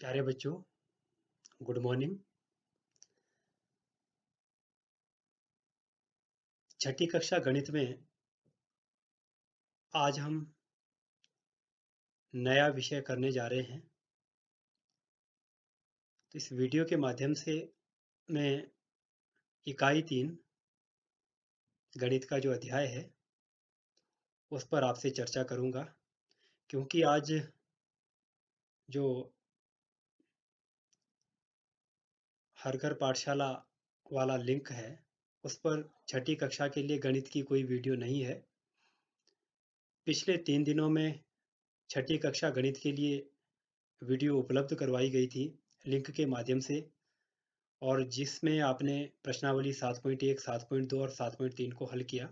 प्यारे बच्चों, good morning. छठी कक्षा गणित में आज हम नया विषय करने जा रहे हैं। तो इस वीडियो के माध्यम से मैं इकाई 3 गणित का जो अध्याय है उस पर आपसे चर्चा करूंगा, क्योंकि आज जो हर घर पाठशाला वाला लिंक है उस पर छठी कक्षा के लिए गणित की कोई वीडियो नहीं है। पिछले 3 दिनों में छठी कक्षा गणित के लिए वीडियो उपलब्ध करवाई गई थी लिंक के माध्यम से, और जिसमें आपने प्रश्नावली 7.1, 7.2 और 7.3 को हल किया।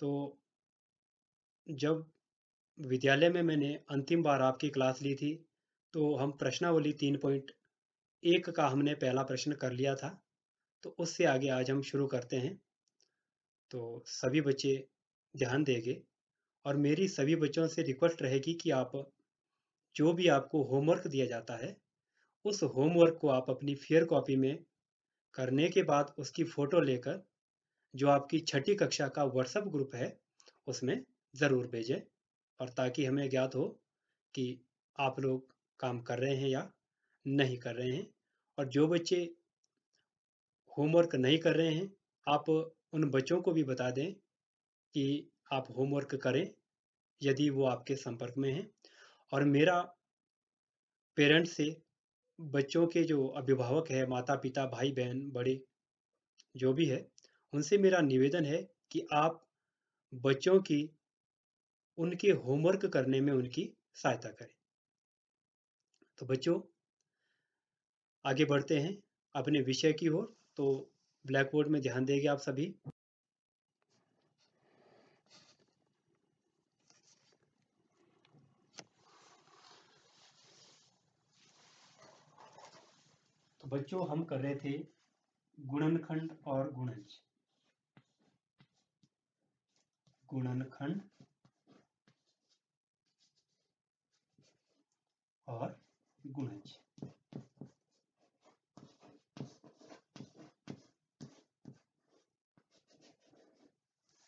तो जब विद्यालय में मैंने अंतिम बार आपकी क्लास ली थी तो हम प्रश्नावली 3.1 का हमने पहला प्रश्न कर लिया था। तो उससे आगे आज हम शुरू करते हैं। तो सभी बच्चे ध्यान देंगे, और मेरी सभी बच्चों से रिक्वेस्ट रहेगी कि आप जो भी आपको होमवर्क दिया जाता है उस होमवर्क को आप अपनी फेयर कॉपी में करने के बाद उसकी फ़ोटो लेकर जो आपकी छठी कक्षा का व्हाट्सएप ग्रुप है उसमें ज़रूर भेजें, और ताकि हमें ज्ञात हो कि आप लोग काम कर रहे हैं या नहीं कर रहे हैं। और जो बच्चे होमवर्क नहीं कर रहे हैं, आप उन बच्चों को भी बता दें कि आप होमवर्क करें यदि वो आपके संपर्क में हैं। और मेरा पेरेंट्स से, बच्चों के जो अभिभावक हैं, माता पिता, भाई बहन, बड़े जो भी है, उनसे मेरा निवेदन है कि आप बच्चों की उनके होमवर्क करने में उनकी सहायता करें। तो बच्चों, आगे बढ़ते हैं अपने विषय की ओर। तो ब्लैक बोर्ड में ध्यान देंगे आप सभी। तो बच्चों, हम कर रहे थे गुणनखंड और गुणज। गुणनखंड और गुणज।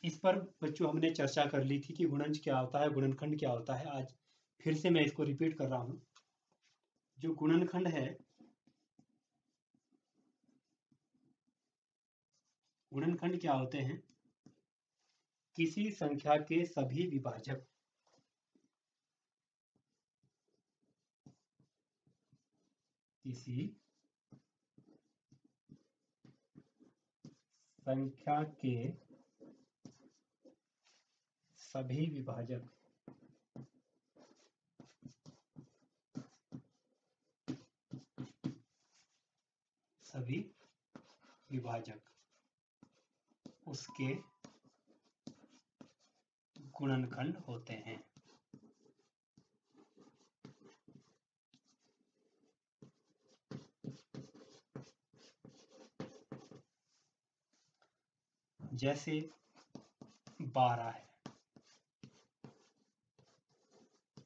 इस पर बच्चों हमने चर्चा कर ली थी कि गुणज क्या होता है, गुणनखंड क्या होता है। आज फिर से मैं इसको रिपीट कर रहा हूं। जो गुणनखंड है, गुणनखंड क्या होते हैं? किसी संख्या के सभी विभाजक किसी संख्या के सभी विभाजक सभी विभाजक उसके गुणनखंड होते हैं। जैसे 12 है,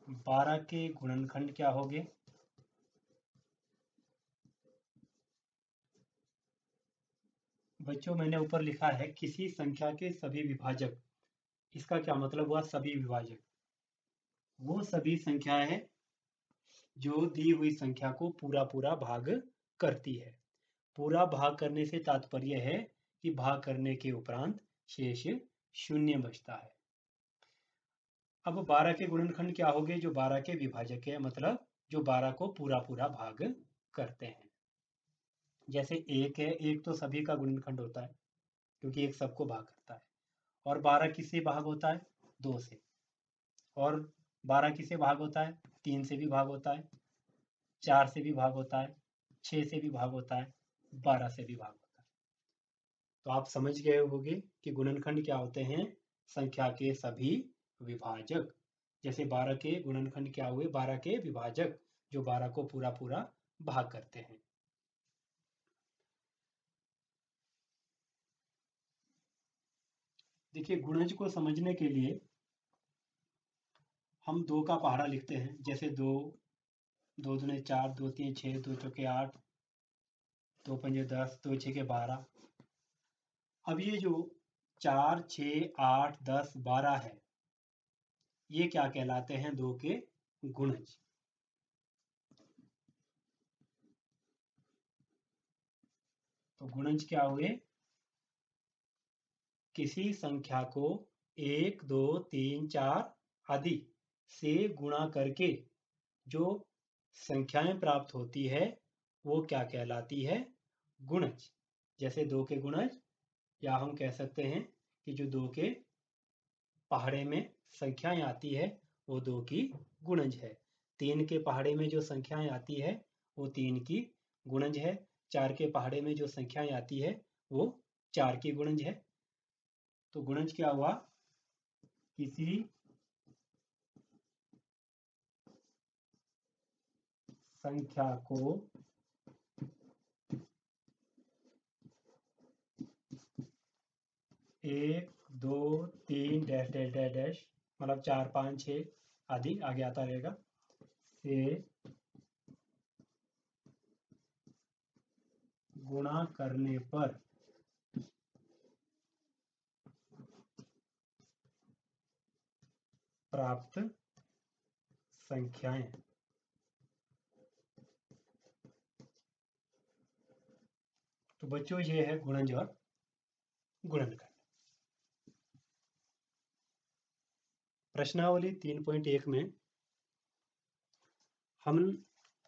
12 के गुणनखंड क्या होंगे? बच्चों, मैंने ऊपर लिखा है किसी संख्या के सभी विभाजक। इसका क्या मतलब हुआ? सभी विभाजक वो सभी संख्याएं हैं जो दी हुई संख्या को पूरा पूरा भाग करती है। पूरा भाग करने से तात्पर्य है कि भाग करने के उपरांत शेष शून्य बचता है। अब 12 के गुणनखंड क्या होंगे? जो 12 के विभाजक है, मतलब जो 12 को पूरा पूरा भाग करते हैं। जैसे 1 है, 1 तो सभी का गुणनखंड होता है क्योंकि एक सबको भाग करता है। और 12 किससे भाग होता है? 2 से। और 12 किससे भाग होता है? 3 से भी भाग होता है, 4 से भी भाग होता है, 6 से भी भाग होता है, 12 से भी भाग होता है। तो आप समझ गए होंगे कि गुणनखंड क्या होते हैं? संख्या के सभी विभाजक। जैसे 12 के गुणनखंड क्या हुए? 12 के विभाजक, जो 12 को पूरा पूरा भाग करते हैं। देखिए, गुणज को समझने के लिए हम 2 का पहाड़ा लिखते हैं। जैसे 2, 2 दूने 4, 2 3 6, 2 चौके 8, 2 पंजे 10, 2 छके 12। अब ये जो 4, 6, 8, 10, 12 है, ये क्या कहलाते हैं? 2 के गुणज। तो गुणज क्या हुए? किसी संख्या को 1, 2, 3, 4 आदि से गुणा करके जो संख्याएं प्राप्त होती है वो क्या कहलाती है? गुणज। जैसे 2 के गुणज, या हम कह सकते हैं कि जो 2 के पहाड़े में संख्याएं आती है वो 2 की गुणज है। 3 के पहाड़े में जो संख्याएं आती है वो 3 की गुणज है। 4 के पहाड़े में जो संख्याएं आती है वो 4 की गुणज है। तो गुणज क्या हुआ? किसी संख्या को 1, 2, 3 डैश डैश डैश डैश, मतलब 4, 5, 6 आदि आगे आता रहेगा, से गुणा करने पर प्राप्त संख्याएं। तो बच्चों ये है गुणज और गुणनखंड। प्रश्नावली 3.1 में हम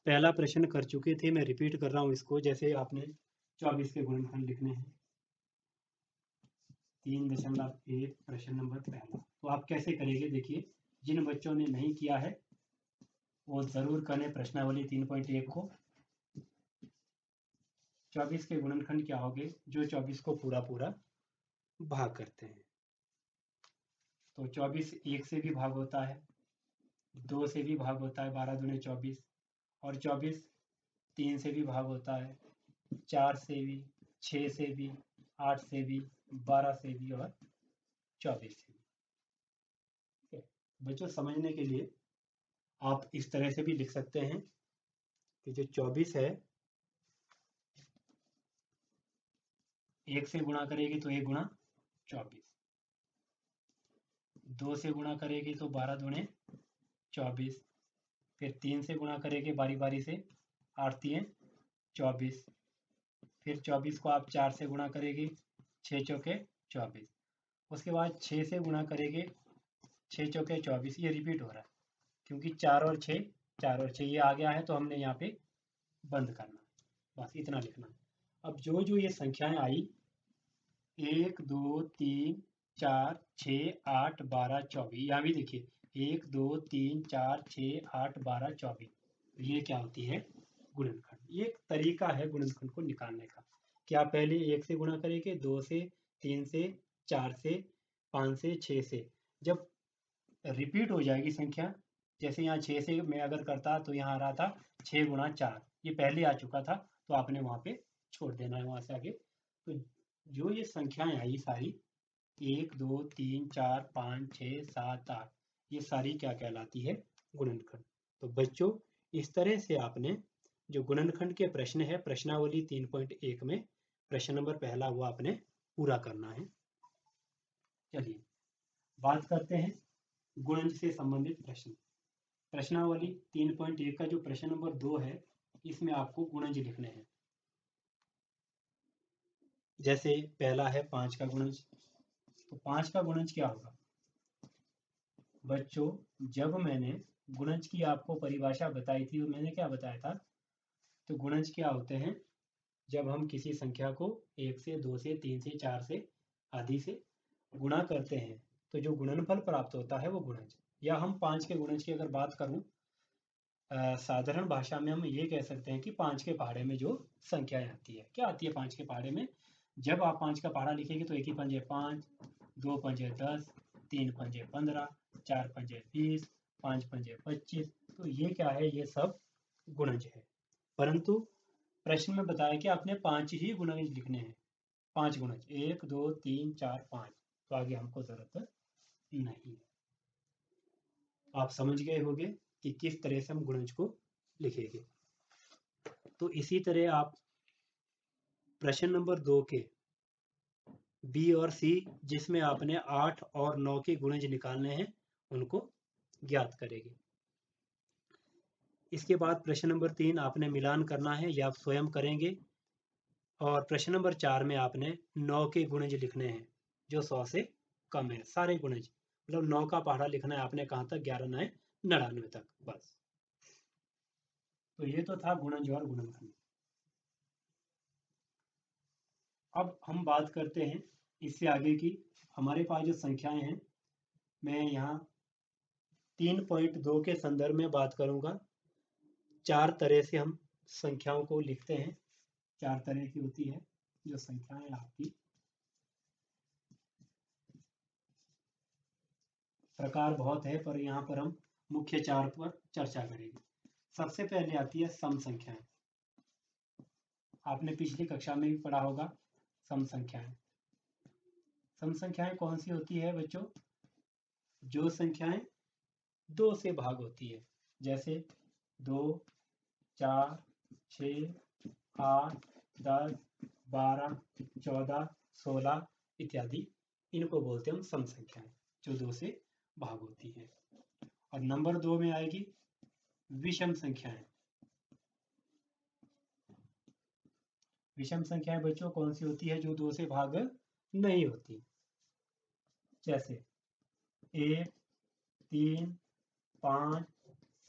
पहला प्रश्न कर चुके थे। मैं रिपीट कर रहा हूं इसको। जैसे आपने 24 के गुणनखंड लिखने हैं, 3.1 प्रश्न नंबर पहला, तो आप कैसे करेंगे? देखिए, जिन बच्चों ने नहीं किया है वो जरूर करें प्रश्नावली 3.1 को। 24 के गुणनखंड क्या होंगे? जो 24 को पूरा पूरा भाग करते हैं। तो 24 1 से भी भाग होता है, 2 से भी भाग होता है, 12 दूने 24, और 24 3 से भी भाग होता है, 4 से भी, 6 से भी, 8 से भी, 12 से भी और 24 से भी। बच्चों, समझने के लिए आप इस तरह से भी लिख सकते हैं कि जो 24 है, 1 से गुणा करेगी तो 1 गुणा 24, 2 से गुणा करेगी तो 12 दूने 24, फिर 3 से गुणा करेंगे बारी बारी से, 8 3 24, फिर 24 को आप 4 से गुणा करेंगे, 6 चौके 24, उसके बाद 6 से गुणा करेंगे, 6 चौके 24। ये रिपीट हो रहा है क्योंकि 4 और 6, 4 और 6 ये आ गया है, तो हमने यहाँ पे बंद करना है, बस इतना लिखना है। अब जो जो ये संख्याएं आई, 1, 2, 3, 4, 6, 8, 12, 24, यहाँ भी देखिए 1, 2, 3, 4, 6, 8, 12, 24, ये क्या होती है? गुणनखंड। ये एक तरीका है गुणनखंड को निकालने का कि आप पहले 1 से गुणा करेंगे, 2 से, 3 से, 4 से, 5 से, 6 से। जब रिपीट हो जाएगी संख्या, जैसे यहाँ 6 से मैं अगर करता तो यहाँ आ रहा था 6 गुणा 4, ये पहले आ चुका था, तो आपने वहाँ पे छोड़ देना है वहाँ से आगे। तो जो ये संख्याएं आई सारी, 1, 2, 3, 4, 5, 6, 7, 8, ये सारी क्या कहलाती है? गुणनखंड। तो बच्चों, इस तरह से आपने जो गुणनखंड के प्रश्न है प्रश्नावली 3.1 में प्रश्न नंबर पहला हुआ आपने पूरा करना है। चलिए बात करते हैं गुणज से संबंधित प्रश्न। प्रश्नावली 3.1 का जो प्रश्न नंबर 2 है, इसमें आपको गुणज लिखने हैं। जैसे पहला है 5 का गुणज। तो 5 का गुणज क्या होगा? बच्चों, जब मैंने गुणज की आपको परिभाषा बताई थी, मैंने क्या बताया था? तो गुणज क्या होते हैं? जब हम किसी संख्या को 1 से, 2 से, 3 से, 4 से आदि से गुणा करते हैं तो जो गुणनफल प्राप्त होता है वो गुणज। या हम 5 के गुणज की अगर बात करूं, साधारण भाषा में हम ये कह सकते हैं कि 5 के पहाड़े में जो संख्याएं आती है, क्या आती है 5 के पहाड़े में? जब आप 5 का पहाड़ा लिखेंगे तो 1 ही पंजे 5, 2 पंजे 10, 3 पंजे 15, 4 पंजे 20, 5 पंजे 25। तो ये क्या है? ये सब गुणज है। परंतु प्रश्न में बताया कि आपने 5 ही गुणज लिखने हैं, 5 गुणज, 1, 2, 3, 4, 5। तो आगे हमको जरूरत नहीं है। आप समझ गए होंगे कि किस तरह से हम गुणज को लिखेंगे। तो इसी तरह आप प्रश्न नंबर 2 के बी और सी, जिसमें आपने 8 और 9 के गुणज निकालने हैं, उनको ज्ञात करेंगे। इसके बाद प्रश्न नंबर 3 आपने मिलान करना है या आप स्वयं करेंगे। और प्रश्न नंबर 4 में आपने 9 के गुणज लिखने हैं जो 100 से कम है, सारे गुणज, मतलब 9 का पहाड़ा लिखना है आपने कहाँ तक, 11 9 99 तक, बस। तो ये तो था गुणज और गुणनखंड। अब हम बात करते हैं इससे आगे की। हमारे पास जो संख्याएं हैं, मैं यहाँ 3.2 के संदर्भ में बात करूंगा। 4 तरह से हम संख्याओं को लिखते हैं, 4 तरह की होती है जो संख्याएं आपकी। प्रकार बहुत है पर यहाँ पर हम मुख्य 4 पर चर्चा करेंगे। सबसे पहले आती है सम संख्याएं। आपने पिछली कक्षा में भी पढ़ा होगा सम संख्याएं। सम संख्याएं कौन सी होती है बच्चों? जो संख्याएं 2 से भाग होती है, जैसे 2, 4, 6, 8, 10, 12, 14, 16 इत्यादि। इनको बोलते हैं हम सम संख्याएं, जो 2 से भाग होती है। और नंबर 2 में आएगी विषम संख्याएं। विषम संख्याएं बच्चों कौन सी होती है? जो 2 से भाग नहीं होती, जैसे 1, 3, 5,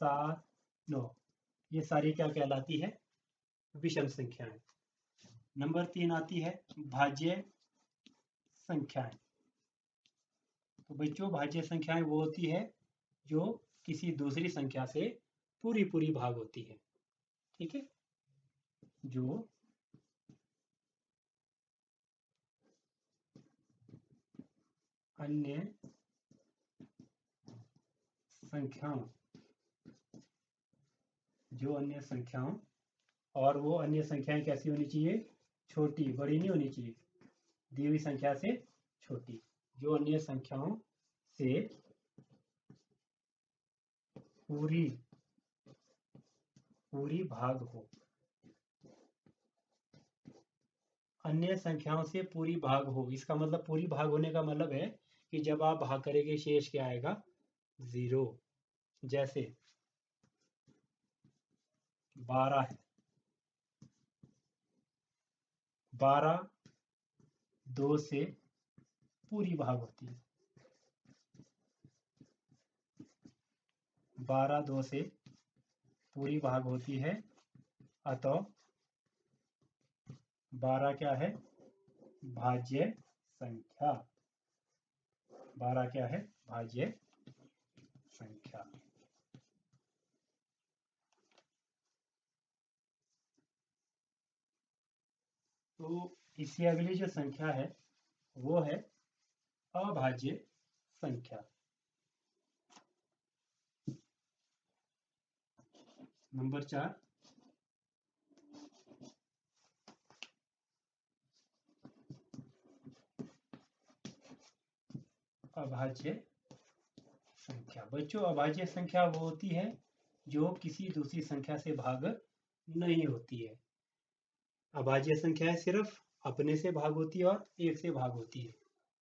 7, 9, ये सारी क्या कहलाती है? विषम संख्याएं। नंबर 3 आती है भाज्य संख्याएं। तो बच्चों भाज्य संख्याएं वो होती है जो किसी दूसरी संख्या से पूरी पूरी भाग होती है, ठीक है? जो अन्य संख्याओं, और वो अन्य संख्याएं कैसी होनी चाहिए? छोटी, बड़ी नहीं होनी चाहिए, दी हुई संख्या से छोटी। जो अन्य संख्याओं से पूरी भाग हो। अन्य संख्याओं से पूरी भाग हो, इसका मतलब पूरी भाग होने का मतलब है कि जब आप भाग करेंगे शेष क्या आएगा? 0। जैसे 12 है, 12 2 से पूरी भाग होती है, 12 2 से पूरी भाग होती है, अतः 12 क्या है? भाज्य संख्या। 12 क्या है? भाज्य संख्या। तो इससे अगली जो संख्या है वो है अभाज्य संख्या। नंबर 4 अभाज्य संख्या। बच्चों अभाज्य संख्या वो होती है जो किसी दूसरी संख्या से भाग नहीं होती है। अभाज्य संख्या सिर्फ अपने से भाग होती है और एक से भाग होती है।